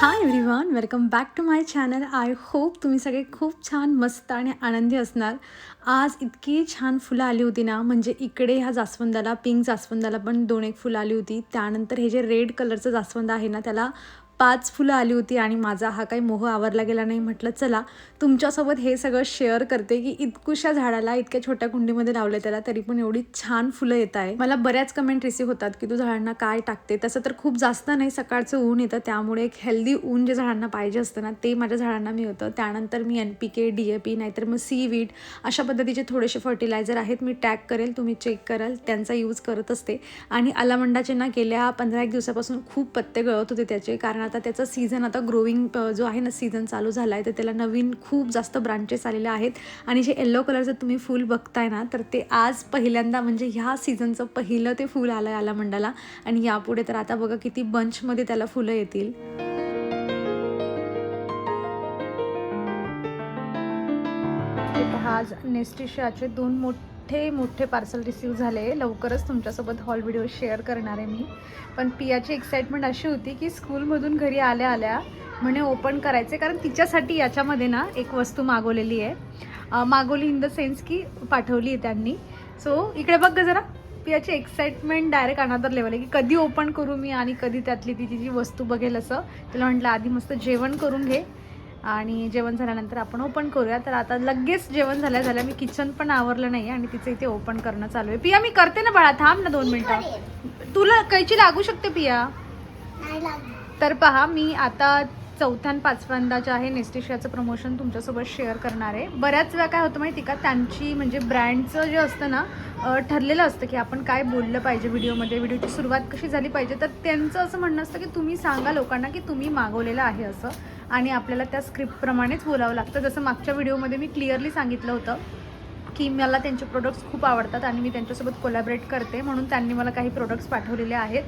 High everyone, welcome back to my channel. I hope तुम्ही सगळे खूप छान मस्त आणि आनंदी असणार. आज इतकी छान फुलं आली होती ना, म्हणजे इकडे ह्या जास्वंदाला, पिंक जास्वंदाला पण 2-1 फुलं आली होती. त्यानंतर हे जे रेड कलरचं जास्वंद आहे ना, त्याला 5 फुलं आली होती आणि माझा हा काही मोह आवरला गेला नाही. म्हटलं चला तुमच्यासोबत हे सगळं शेअर करते की इतकुशा झाडाला, इतक्या छोट्या कुंडीमध्ये लावलं त्याला, तरी पण एवढी छान फुलं येत आहे. मला बऱ्याच कमेंट रिसीव्ह होतात की तू झाडांना काय टाकते. तसं तर खूप जास्त नाही, सकाळचं ऊन येतं त्यामुळे एक हेल्दी ऊन जे झाडांना पाहिजे असतं ना, ते माझ्या झाडांना मिळतं. त्यानंतर मी NPK, DAP नाहीतर मग सीवीड अशा पद्धतीचे थोडेसे फर्टिलायझर आहेत, मी टॅग करेल, तुम्ही चेक कराल, त्यांचा यूज करत असते. आणि आलामंडाचे ना गेल्या 15-1 दिवसापासून खूप पत्ते गळत होते त्याचे, कारण आता त्याचा सीझन, आता ग्रोविंग जो आहे ना सीझन चालू झाला आहे, तर त्याला नवीन खूप जास्त ब्रांचेस आलेले आहेत. आणि जे येलो कलरचं तुम्ही फूल बघताय ना, तर ते आज पहिल्यांदा, म्हणजे ह्या सीझनचं पहिलं ते फूल आलं आहे आलामंडाला. आणि यापुढे तर आता बघा किती बंचमध्ये त्याला फुलं येतील. आज नेस्टिशियाचे 2 मोठे पार्सल रिसीव झाले. लवकरच तुमच्यासोबत हॉल व्हिडिओ शेअर करणार आहे मी. पण पियाची एक्साइटमेंट अशी होती की स्कूलमधून घरी आल्या आल्या म्हणे ओपन करायचे, कारण तिच्यासाठी याच्यामध्ये ना एक वस्तू मागवलेली आहे. मागवली इन द सेन्स की पाठवली आहे त्यांनी. सो इकडे बघ जरा, पियाची एक्साइटमेंट डायरेक्ट अनादर लेवल आहे की कधी ओपन करू मी आणि कधी त्यातली तिची जी वस्तू बघेल असं. तिला म्हटलं आधी मस्त जेवण करून घे आणि जेवण झाल्यानंतर आपण ओपन करूया. तर आता लगेच जेवण झाल्या मी किचन पण आवरलं नाही आणि तिचं इथे ओपन करणं चालू आहे. पिया मी करते ना बाळा, थांब ना 2 मिनिटं. तुला कैची लागू शकते पिया. तर पहा, मी आता 4थ्या आणि 5व्यांदा जे आहे नेस्टिशियाचं प्रमोशन तुमच्यासोबत शेअर करणार आहे. बऱ्याच वेळा काय होतं माहिती का, त्यांची म्हणजे ब्रँडचं जे असतं ना, ठरलेलं असतं की आपण काय बोललं पाहिजे व्हिडिओमध्ये, व्हिडिओची सुरुवात कशी झाली पाहिजे. तर त्यांचं असं म्हणणं असतं की तुम्ही सांगा लोकांना की तुम्ही मागवलेलं आहे असं, आणि आपल्याला त्या स्क्रिप्टप्रमाणेच बोलावं लागतं. जसं मागच्या व्हिडिओमध्ये मी क्लिअरली सांगितलं होतं की मला त्यांचे प्रोडक्ट्स खूप आवडतात आणि मी त्यांच्यासोबत कोलॅबरेट करते, म्हणून त्यांनी मला काही प्रोडक्ट्स पाठवलेले आहेत.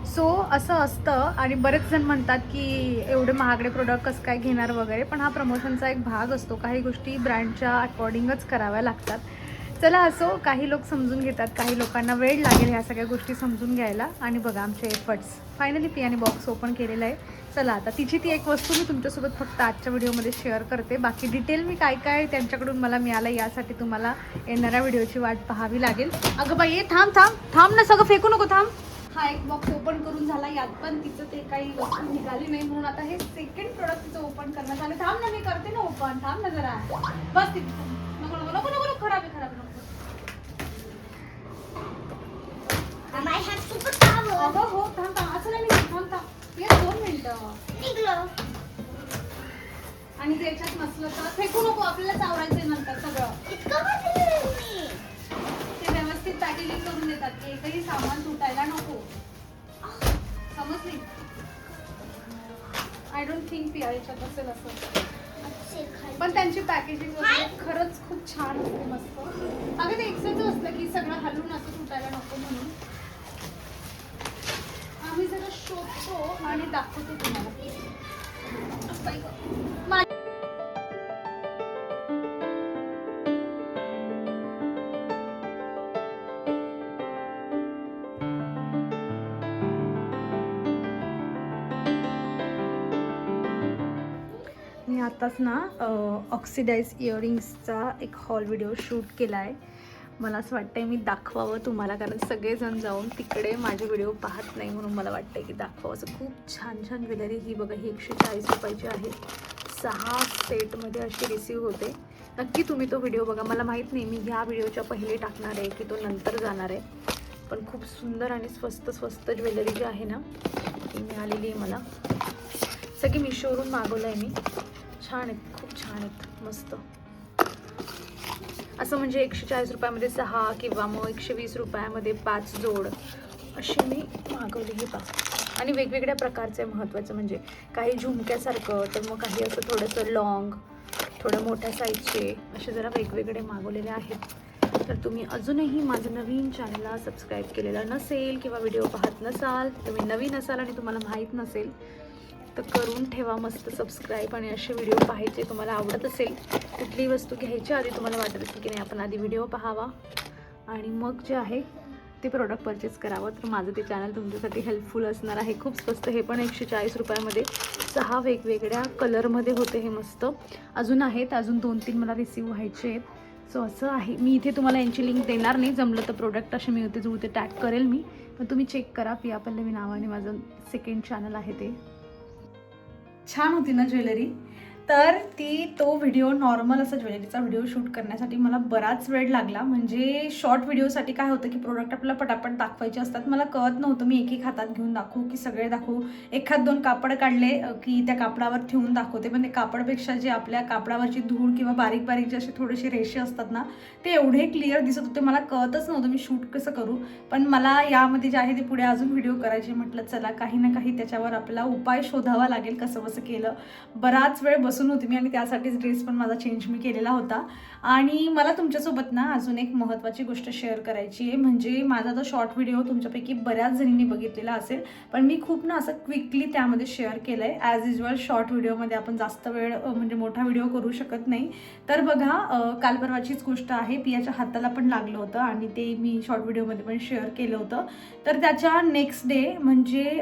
सो असं असतं. आणि बरेच जण म्हणतात की एवढे महागडे प्रोडक्ट कसं काय घेणार वगैरे, पण हा प्रमोशनचा एक भाग असतो. काही गोष्टी ब्रँडच्या अकॉर्डिंगच कराव्या लागतात. चला असो, काही लोक समजून घेतात, काही लोकांना वेळ लागेल ह्या सगळ्या गोष्टी समजून घ्यायला. आणि बघा आमचे एफर्ट्स. फायनली पियाने बॉक्स ओपन केलेला आहे. चला आता तिची ती एक वस्तू मी तुमच्यासोबत फक्त आजच्या व्हिडिओमध्ये शेअर करते. बाकी डिटेल मी काय काय त्यांच्याकडून मला मिळालं यासाठी तुम्हाला येणाऱ्या व्हिडिओची वाट पाहावी लागेल. अगं बाई ये, थांब थांब थांब ना, सगळं फेकू नको, थांब. हा एक बॉक्स ओपन करून झाला, यात पण तिचं ते काही वस्तू निघाली नाही, म्हणून आता हे सेकंड प्रोडक्ट तिचं ओपन करण्यात आलं. थांब ना, मी करते ना ओपन, थांब ना जरा, बस तिथे. नको नको नको नको, खराब आहे नको. अगं हो, थांब थांब, असं नाही, थांब थांब, ये 2 मिनिटं. आणि त्याच्यात नसलं तर फेकू नको, आपल्याला चावरायचंय नंतर सगळं. ते व्यवस्थित पॅकेजिंग करून देतात की एकही सामान तुटायला नको, समजली. आय डोंट थिंक पिया याच्यात असेल असं, पण त्यांची पॅकेजिंग वगैरे खरंच खूप छान असते, मस्त. अगं ते एक्सेच असतं की सगळं हलवून असं तुटायला नको, म्हणून आम्ही जरा शोधतो आणि दाखवतो तुम्हाला. मी आताच ना ऑक्सिडाइज इयरिंग्सचा एक हॉल व्हिडिओ शूट केला आहे. मला असं वाटतंय मी दाखवावं तुम्हाला, कारण सगळेजण जाऊन तिकडे माझे व्हिडिओ पाहत नाही, म्हणून मला वाटतंय की दाखवावं. असं खूप छान छान ज्वेलरी. ही बघा, ही 140 रुपयाची आहे. 6 सेटमध्ये अशी रिसीव होते. नक्की तुम्ही तो व्हिडिओ बघा. मला माहीत नाही मी ह्या व्हिडिओच्या पहिले टाकणार आहे की तो नंतर जाणार आहे, पण खूप सुंदर आणि स्वस्त ज्वेलरी जी आहे ना, ती मिळालेली आहे मला. सगळी मिशोवरून मागवलं आहे मी. छान आहेत, खूप छान आहेत, मस्त. असं म्हणजे 140 रुपयामध्ये 6 किंवा मग 120 रुपयामध्ये 5 जोड अशी मी मागवली ही पा. आणि वेगवेगळ्या प्रकारचे, महत्त्वाचं म्हणजे काही झुमक्यासारखं, तर मग काही असं थोडंसं लॉंग, थोडं मोठ्या साईजचे, असे जरा वेगवेगळे मागवलेले आहेत. तर तुम्ही अजूनही माझं नवीन चॅनलला सबस्क्राईब केलेलं नसेल किंवा व्हिडिओ पाहत नसाल, तुम्ही नवीन असाल आणि तुम्हाला माहीत नसेल, तर करून ठेवा मस्त सबस्क्राईब. आणि असे व्हिडिओ पाहायचे तुम्हाला आवडत असेल, कुठलीही वस्तू घ्यायच्या आधी तुम्हाला वाटत असेल की नाही आपण आधी व्हिडिओ पाहावा आणि मग जे आहे ते प्रोडक्ट परचेस करावं. तर माझं ते चॅनल तुमच्यासाठी हेल्पफुल असणार आहे. खूप स्वस्त, हे पण 140 रुपयामध्ये 6 वेगवेगळ्या कलरमध्ये होते हे मस्त. अजून आहेत, अजून 2-3 मला रिसीव्ह व्हायचे आहेत. सो असं आहे. मी इथे तुम्हाला यांची लिंक देणार नाही, जमलं तर प्रोडक्ट असे मी होते जो ते टॅग करेल मी, पण तुम्ही चेक करा. पिया पल्लवी नावाने माझं सेकंड चॅनल आहे ते. छान होती ना ज्वेलरी. तर तो व्हिडिओ नॉर्मल असा ज्वेलरीचा व्हिडिओ शूट करण्यासाठी मला बराच वेळ लागला. म्हणजे शॉर्ट व्हिडिओसाठी काय होतं की प्रोडक्ट आपल्याला पटापट दाखवायचे असतात. मला कळत नव्हतं मी एक हातात घेऊन दाखवू की सगळे दाखवू. एखाद 2 कापड काढले की त्या कापडावर ठेवून दाखवते, पण ते कापडपेक्षा जे आपल्या कापडावरची धूळ किंवा बारीक बारीक जे असे थोडेसे रेषे असतात ना, ते एवढे क्लिअर दिसत होते. मला कळतच नव्हतं मी शूट कसं करू. पण मला यामध्ये जे आहे ते पुढे अजून व्हिडिओ करायचे. म्हटलं चला काही ना काही त्याच्यावर आपला उपाय शोधावा लागेल. कसं कसं केलं. बराच वेळ बसून होती मी आणि त्यासाठीच ड्रेस पण माझा चेंज मी केलेला होता. आणि मला तुमच्यासोबत ना अजून एक महत्त्वाची गोष्ट शेअर करायची आहे. म्हणजे माझा तो शॉर्ट व्हिडिओ तुमच्यापैकी बऱ्याच जणींनी बघितलेला असेल, पण मी खूप ना असं क्विकली त्यामध्ये शेअर केलं आहे. ॲज युजल शॉर्ट व्हिडिओमध्ये आपण जास्त वेळ म्हणजे मोठा व्हिडिओ करू शकत नाही. तर बघा, काल परवाचीच गोष्ट आहे. पियाच्या हाताला पण लागलं होतं आणि ते मी शॉर्ट व्हिडिओमध्ये पण शेअर केलं होतं. तर त्याच्या नेक्स्ट डे म्हणजे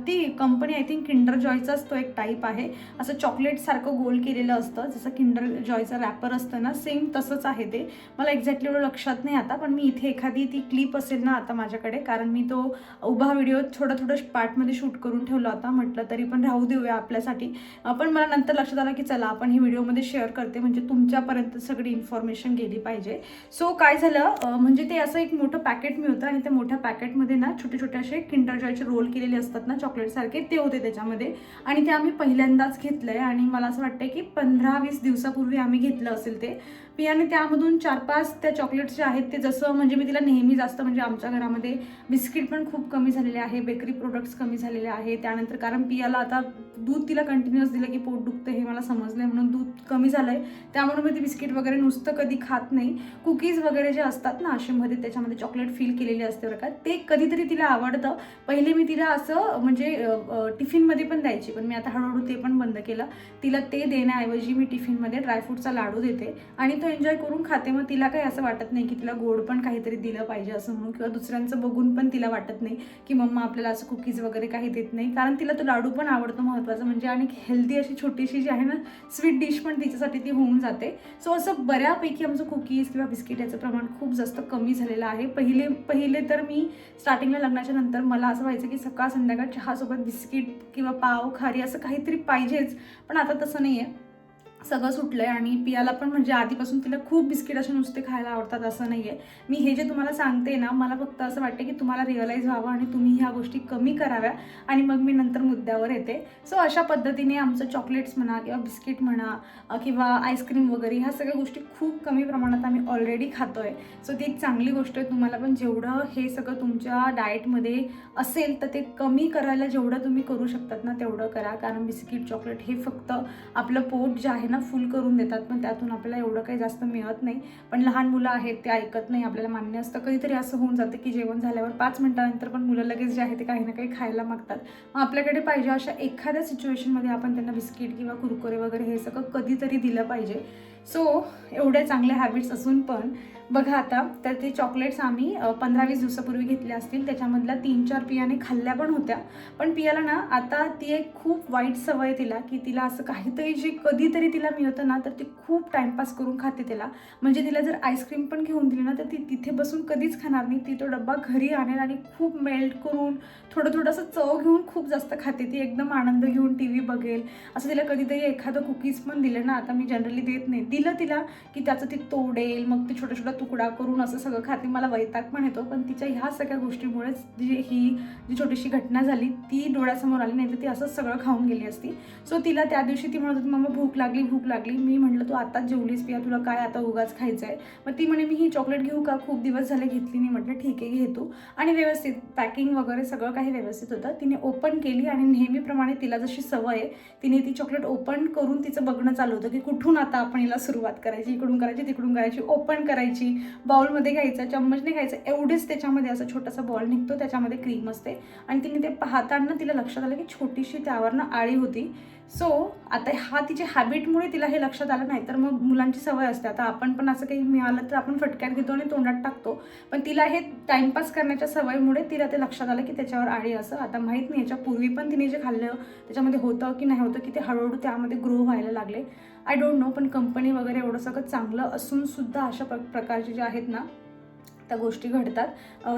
ती कंपनी आय थिंक किंडर जॉयचाच तो एक टाईप आहे. असं चॉकलेटसारखं गोल केलेलं असतं, जसं किंडर जॉयचं रॅपर असतं ना, सेम तसंच आहे ते. मला एक्झॅक्टली एवढं लक्षात नाही आता, पण मी इथे एखादी ती क्लिप असेल ना आता माझ्याकडे, कारण मी तो उभा व्हिडिओ थोडं पार्टमध्ये शूट करून ठेवला होता. म्हटलं तरी पण राहू देऊया आपल्यासाठी. पण मला नंतर लक्षात आलं की चला आपण ही व्हिडिओमध्ये शेअर करते, म्हणजे तुमच्यापर्यंत सगळी इन्फॉर्मेशन गेली पाहिजे. सो काय झालं, म्हणजे ते असं एक मोठं पॅकेट मिळतं आणि त्या मोठ्या पॅकेटमध्ये ना छोटे छोटे असे किंडर जॉयचे रोल केलेले असतात ना चॉकलेटसारखे, ते होते त्याच्यामध्ये. आणि ते आम्ही पहिल्यांदाच घेतलंय आणि मला असं वाटतं की 15-20 दिवसापूर्वी आम्ही घेतलं असेल ते. पियाने त्यामधून 4-5 त्या चॉकलेट्स जे आहेत ते, जसं म्हणजे मी तिला नेहमी जास्त, म्हणजे आमच्या घरामध्ये बिस्किट पण खूप कमी झालेले आहे, बेकरी प्रोडक्ट्स कमी झालेले आहे. त्यानंतर कारण पियाला आता दूध तिला कंटिन्युअस दिलं की पोट दुखतं हे मला समजलंय, म्हणून दूध कमी झालंय. त्यामुळे मी ती बिस्किट वगैरे नुसतं कधी खात नाही. कुकीज वगैरे जे असतात ना असे मध्ये त्याच्यामध्ये चॉकलेट फील केलेले असते बरं का, ते कधीतरी तिला आवडतं. पहिले मी तिला असं म्हणजे टिफिनमध्ये पण द्यायची, पण मी आता हळूहळू ते पण बंद केलं. तिला ते देण्याऐवजी मी टिफिनमध्ये ड्रायफ्रूटचा लाडू देते आणि तो एन्जॉय करून खाते. मग तिला काही असं वाटत नाही की तिला गोड पण काहीतरी दिलं पाहिजे असं म्हणून, किंवा दुसऱ्यांचं बघून पण तिला वाटत नाही की मम्मा आपल्याला असं कुकीज वगैरे काही देत नाही, कारण तिला तो लाडू पण आवडतो महत्त्वाचं म्हणजे. आणि हेल्दी अशी छोटीशी जी आहे ना स्वीट डिश पण तिच्यासाठी ती होऊन जाते. सो असं बऱ्यापैकी आमचं कुकीज किंवा बिस्किट याचं प्रमाण खूप जास्त कमी झालेलं आहे. पहिले तर मी स्टार्टिंगला लग्नाच्या नंतर मला असं व्हायचं की सकाळ संध्याकाळ चहासोबत बिस्किट किंवा पाव खारी असं काहीतरी पाहिजेच, पण आता तसं नाही आहे. सगळं सुटलंय. आणि पियाला पण म्हणजे आधीपासून तिला खूप बिस्किट असे नुसते खायला आवडतात असं नाही आहे. मी हे जे तुम्हाला सांगते ना, मला फक्त असं वाटतं की तुम्हाला रिअलाईज व्हावं आणि तुम्ही ह्या गोष्टी कमी कराव्या, आणि मग मी नंतर मुद्द्यावर येते. सो अशा पद्धतीने आमचं चॉकलेट्स म्हणा किंवा बिस्किट म्हणा किंवा आईस्क्रीम वगैरे ह्या सगळ्या गोष्टी खूप कमी प्रमाणात आम्ही ऑलरेडी खातोय. सो ती एक चांगली गोष्ट आहे. तुम्हाला पण जेवढं हे सगळं तुमच्या डाएटमध्ये असेल तर ते कमी करायला जेवढं तुम्ही करू शकतात ना तेवढं करा, कारण बिस्किट चॉकलेट हे फक्त आपलं पोट जे आहे ना फुल करून देतात, पण त्यातून आपल्याला एवढं काही जास्त मिळत नाही. पण लहान मुलं आहेत ते ऐकत नाही, आपल्याला मान्य असतं. कधीतरी असं होऊन जातं की जेवण झाल्यावर 5 मिनिटानंतर पण मुलं लगेच जे आहे ते काही ना काही खायला मागतात. मग आपल्याकडे पाहिजे अशा एखाद्या सिच्युएशनमध्ये आपण त्यांना बिस्किट किंवा कुरकुरे वगैरे हे सगळं कधीतरी दिलं पाहिजे. सो एवढ्या चांगल्या हॅबिट्स असून पण बघा आता, तर ते चॉकलेट्स आम्ही 15-20 दिवसापूर्वी घेतले असतील. त्याच्यामधल्या 3-4 पियाने खाल्ल्या पण होत्या. पण पियाला ना आता ती एक खूप वाईट सवय तिला, की तिला असं काहीतरी जे कधीतरी तिला मिळतं ना तर ती खूप टाइमपास करून खाते तिला. म्हणजे तिला जर आईस्क्रीम पण घेऊन दिली ना तर ती तिथे बसून कधीच खाणार नाही. ती तो डब्बा घरी आणेल आणि खूप मेल्ट करून थोडंसं चव घेऊन खूप जास्त खाते ती. एकदम आनंद घेऊन टी व्ही बघेल. असं तिला कधीतरी एखादं कुकीज पण दिलं ना, आता मी जनरली देत नाही, दिलं तिला की त्याचं ती तोडेल, मग ते छोटा तुकडा करून असं सगळं खाते. मला वैताग पण येतो, पण तिच्या ह्या सगळ्या गोष्टीमुळेच जी छोटीशी घटना झाली ती डोळ्यासमोर आली, नाही तर ती असंच सगळं खाऊन गेली असती. सो तिला त्या दिवशी ती म्हणत होती मम्मा भूक लागली. मी म्हटलं तू आताच जेवलीस पिया, तुला काय आता उगाच खायचं आहे. मग ती म्हणे मी ही चॉकलेट घेऊ का, खूप दिवस झाले घेतली नाही. म्हटलं ठीक आहे घे तू. आणि व्यवस्थित पॅकिंग वगैरे सगळं काही व्यवस्थित होतं. तिने ओपन केली आणि नेहमीप्रमाणे तिला जशी सवय आहे तिने ती चॉकलेट ओपन करून तिचं बघणं चालू होतं की कुठून आता आपण हिला सुरुवात करायची, इकडून करायची तिकडून करायची, ओपन करायची, बाउलमध्ये घ्यायचं, चम्मचने घ्यायचं, एवढेच त्याच्यामध्ये असा छोटासा बॉल निघतो, त्याच्यामध्ये क्रीम असते. आणि तिने ते पाहताना तिला लक्षात आलं की छोटीशी त्यावरनं आळी होती. सो आता हा तिच्या हॅबिटमुळे तिला हे लक्षात आलं नाही, तर मग मुलांची सवय असते. आता आपण पण असं काही मिळालं तर आपण फटक्यात घेतो आणि तोंडात टाकतो, पण तिला हे टाईमपास करण्याच्या सवयीमुळे तिला ते लक्षात आलं की त्याच्यावर आळी असं. आता माहीत नाही याच्यापूर्वी पण तिने जे खाल्लं त्याच्यामध्ये होतं की नाही होतं, की ते हळूहळू त्यामध्ये ग्रो व्हायला लागले. आय डोंट नो, पण कंपनी वगैरे एवढं सगळं चांगलं असूनसुद्धा अशा प्रकारचे जे आहेत ना त्या गोष्टी घडतात.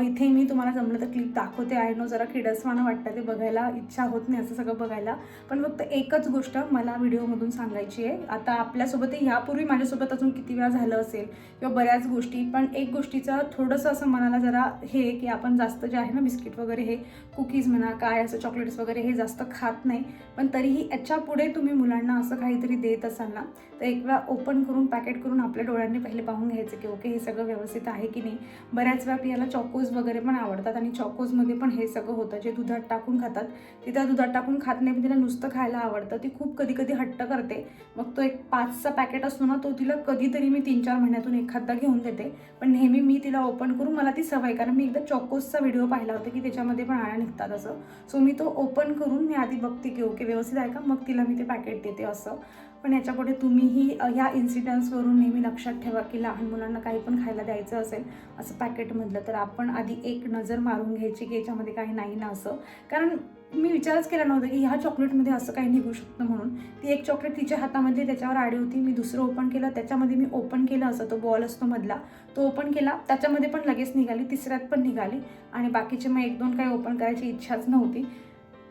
इथे मी तुम्हाला जमलं तर क्लिप दाखवते. आहे नो जरा किडसवाणं वाटतं, ते बघायला इच्छा होत नाही असं सगळं बघायला. पण फक्त एकच गोष्ट मला व्हिडिओमधून सांगायची आहे. आता आपल्यासोबतही यापूर्वी माझ्यासोबत अजून किती वेळा झालं असेल किंवा बऱ्याच गोष्टी, पण एक गोष्टीचं थोडंसं असं मनाला जरा हे की आपण जास्त जे आहे ना बिस्किट वगैरे, हे कुकीज म्हणा काय असं चॉकलेट्स वगैरे हे जास्त खात नाही. पण तरीही याच्या पुढे तुम्ही मुलांना असं काहीतरी देत असाल ना, तर एक वेळा ओपन करून पॅकेट करून आपल्या डोळ्यांनी पहिले पाहून घ्यायचं की ओके हे सगळं व्यवस्थित आहे की नाही. बऱ्याच वेळा पियाला चॉकोज वगैरे पण आवडतात आणि चॉकोजमध्ये पण हे सगळं होतं. जे दुधात टाकून खातात ती त्या दुधात टाकून खात नाही, पण तिला नुसतं खायला आवडतं. ती खूप कधी कधी हट्ट करते. मग तो एक 5चा पॅकेट असतो ना, तो तिला कधीतरी मी 3-4 महिन्यातून एखादा घेऊन देते. पण नेहमी मी तिला ओपन करून, मला ती सवय, कारण मी एकदा चॉकोजचा व्हिडिओ पाहिला होता की त्याच्यामध्ये पण आळ्या निघतात असं. सो मी तो ओपन करून मी आधी बघते की ओके व्यवस्थित आहे का, मग तिला मी ते पॅकेट देते असं. पण याच्यापुढे तुम्हीही ह्या इन्सिडन्सवरून नेहमी लक्षात ठेवा की लहान मुलांना काही पण खायला द्यायचं असेल असं पॅकेटमधलं, तर आपण आधी एक नजर मारून घ्यायची की याच्यामध्ये काही नाही ना असं. कारण मी विचारच केला नव्हता की ह्या चॉकलेटमध्ये असं काही निघू शकतं म्हणून. ती एक चॉकलेट तिच्या हातामध्ये त्याच्यावर आडी होती. मी दुसरं ओपन केलं, त्याच्यामध्ये मी ओपन केलं असं, तो बॉल असतो मधला तो ओपन केला, त्याच्यामध्ये पण लगेच निघाली, तिसऱ्यात पण निघाली, आणि बाकीचे मग 1-2 काही ओपन करायची इच्छाच नव्हती.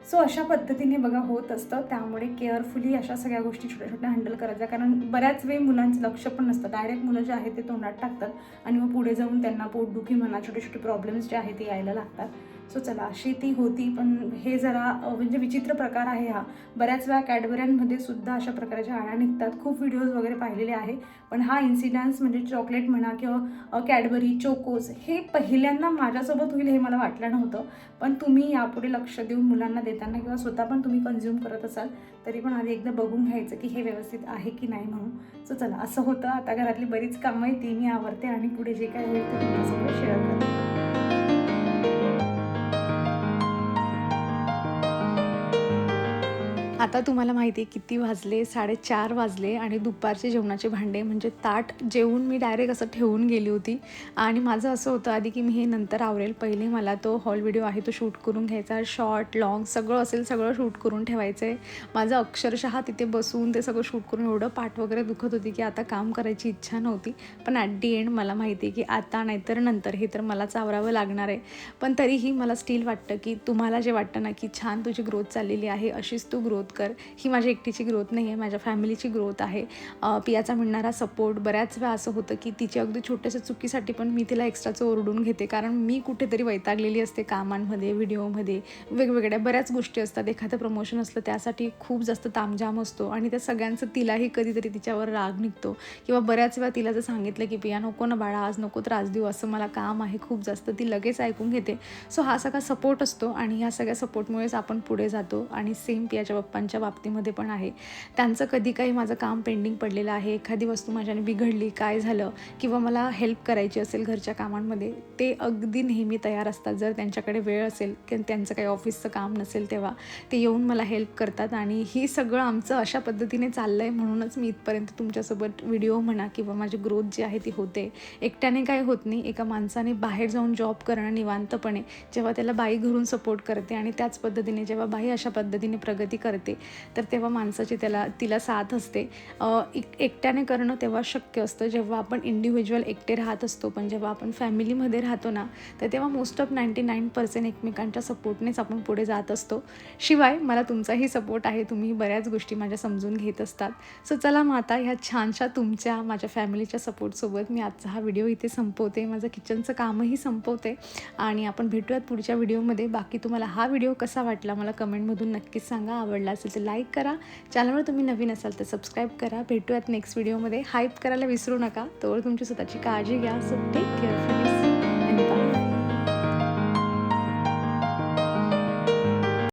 सो अशा पद्धतीने बघा होत असतं. त्यामुळे केअरफुली अशा सगळ्या गोष्टी छोट्या छोट्या हँडल करायच्या, कारण बऱ्याच वेळ मुलांचं लक्ष पण नसतं. डायरेक्ट मुलं जे आहे ते तोंडात टाकतात आणि मग पुढे जाऊन त्यांना पोटदुखी म्हणा, छोटे छोटे प्रॉब्लेम्स जे आहे ते यायला लागतात. सो चला, अशी ती होती. पण हे जरा म्हणजे विचित्र प्रकार आहे हा. बऱ्याच वेळा कॅडबऱ्यांमध्ये सुद्धा अशा प्रकारच्या आळ्या निघतात. खूप व्हिडिओज वगैरे पाहिलेले आहे, पण हा इन्सिडन्स म्हणजे चॉकलेट म्हणा किंवा कॅडबरी, चोकोज, हे पहिल्यांदा माझ्यासोबत होईल हे मला वाटलं नव्हतं. पण तुम्ही यापुढे लक्ष देऊन मुलांना देताना किंवा स्वतः पण तुम्ही कन्झ्युम करत असाल तरी पण आधी एकदा बघून घ्यायचं की हे व्यवस्थित आहे की नाही म्हणून. सो चला, असं होतं. आता घरातली बरीच कामं आहे ती मी आवरते आणि पुढे जे काय होईल ते तुमच्यासोबत शेअर करते. आता तुम्हाला माहिती आहे किती वाजले, 4:30 वाजले, आणि दुपारचे जेवणाचे भांडे म्हणजे ताट जेवून मी डायरेक्ट असं ठेवून गेली होती. आणि माझं असं होतं आधी की मी हे नंतर आवरेल, पहिले मला तो हॉल व्हिडिओ आहे तो शूट करून घ्यायचा, शॉर्ट लाँग सगळं असेल सगळं शूट करून ठेवायचं आहे. माझं अक्षरशः तिथे बसून ते सगळं शूट करून एवढं पाठ वगैरे दुखत होती की आता काम करायची इच्छा नव्हती. पण ॲट दी एंड मला माहिती आहे की आता नाहीतर नंतर हे तर मलाच आवरावं लागणार आहे. पण तरीही मला स्टील वाटतं की तुम्हाला जे वाटतं ना की छान तुझी ग्रोथ चाललेली आहे, अशीच तू ग्रोथ कर. ही माझी एकटीची ग्रोथ नाही आहे, माझ्या फॅमिलीची ग्रोथ आहे. पियाचा मिळणारा सपोर्ट, बऱ्याच वेळा असं होतं की तिच्या अगदी छोट्याशा चुकीसाठी पण मी तिला एक्स्ट्राचं ओरडून घेते, कारण मी कुठेतरी वैतागलेली असते कामांमध्ये, व्हिडिओमध्ये, वेगवेगळ्या बऱ्याच गोष्टी असतात. एखादं प्रमोशन असलं त्यासाठी खूप जास्त तामझाम असतो आणि त्या सगळ्यांचं तिलाही कधीतरी तिच्यावर राग निघतो. किंवा बऱ्याच वेळा तिला जर सांगितलं की पिया नको ना बाळा, आज नको त्रास देऊ, असं मला काम आहे खूप जास्त, ती लगेच ऐकून घेते. सो हा सगळा सपोर्ट असतो आणि ह्या सगळ्या सपोर्टमुळेच आपण पुढे जातो. आणि सेम पियाच्या पप्पांच्या बाबतीमध्ये पण आहे. त्यांचं कधी काही माझं काम पेंडिंग पडलेलं आहे, एखादी वस्तू माझ्याने बिघडली, काय झालं, किंवा मला हेल्प करायची असेल घरच्या कामांमध्ये, ते अगदी नेहमी तयार असतात. जर त्यांच्याकडे वेळ असेल की त्यांचं काही ऑफिसचं काम नसेल तेव्हा ते येऊन मला हेल्प करतात. आणि ही सगळं आमचं अशा पद्धतीने चाललं आहे, म्हणूनच मी इथपर्यंत तुमच्यासोबत व्हिडिओ म्हणा किंवा माझी ग्रोथ जी आहे ती होते. एकट्याने काय होत नाही. एका माणसाने बाहेर जाऊन जॉब करणं निवांतपणे, जेव्हा त्याला बाई घरून सपोर्ट करते आणि त्याच पद्धतीने जेव्हा बाई अशा पद्धतीने प्रगती करते तर तेव्हा माणसाची तिला साथ असते. एकट्याने करणं तेव्हा शक्य असतं जेव्हा आपण इंडिव्हिज्युअल एकटे राहत असतो. पण जेव्हा आपण फॅमिलीमध्ये राहतो ना, तर तेव्हा मोस्ट ऑफ 99% एकमेकांच्या सपोर्टनेच आपण पुढे जात असतो. शिवाय मला तुमचाही सपोर्ट आहे, तुम्ही बऱ्याच गोष्टी माझ्या समजून घेत असतात. सो चला मग आता ह्या छानशा तुमच्या माझ्या फॅमिलीच्या सपोर्टसोबत मी आजचा हा व्हिडिओ इथे संपवते, माझं किचनचं कामही संपवते आणि आपण भेटूयात पुढच्या व्हिडिओमध्ये. बाकी तुम्हाला हा व्हिडिओ कसा वाटला मला कमेंटमधून नक्कीच सांगा. आवडला असेल तर लाईक करा, चॅनलवर तुम्ही नवीन असाल तर सबस्क्राईब करा. भेटूयात नेक्स्ट व्हिडिओमध्ये. हाईप करायला विसरू नका. तोवर तुमची स्वतःची काळजी घ्या. सो टेक केअर फ्रेंड्स आणि बाय.